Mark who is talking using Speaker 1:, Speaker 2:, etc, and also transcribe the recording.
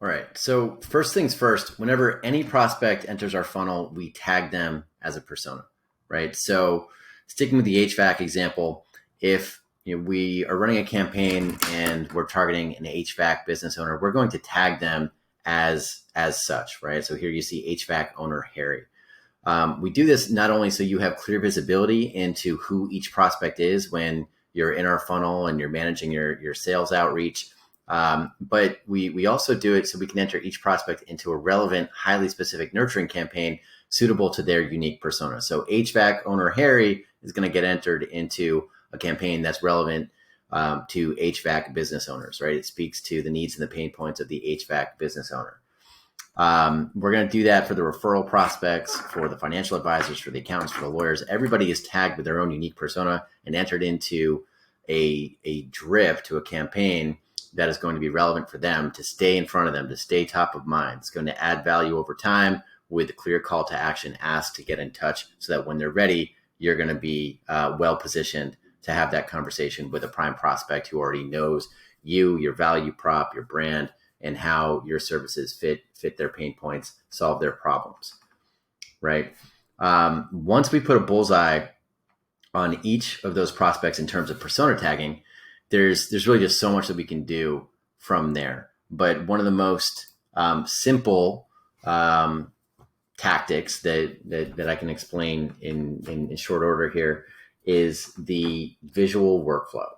Speaker 1: All right. So first things first, whenever any prospect enters our funnel, we tag them as a persona, right? So sticking with the HVAC example, if we are running a campaign and we're targeting an HVAC business owner, we're going to tag them as such, right? So here you see HVAC owner Harry. We do this not only so you have clear visibility into who each prospect is when you're in our funnel and you're managing your sales outreach, but we also do it so we can enter each prospect into a relevant, highly specific nurturing campaign suitable to their unique persona. So HVAC owner Harry is going to get entered into a campaign that's relevant to HVAC business owners, right? It speaks to the needs and the pain points of the HVAC business owner. We're going to do that for the referral prospects, for the financial advisors, for the accountants, for the lawyers. Everybody is tagged with their own unique persona and entered into a drip to a campaign that is going to be relevant for them, to stay in front of them, to stay top of mind. It's going to add value over time with a clear call to action, ask to get in touch so that when they're ready, you're going to be well positioned to have that conversation with a prime prospect who already knows you, your value prop, your brand, and how your services fit their pain points, solve their problems, right? Once we put a bullseye on each of those prospects in terms of persona tagging, there's really just so much that we can do from there. But one of the most simple tactics that I can explain in short order here is the visual workflow.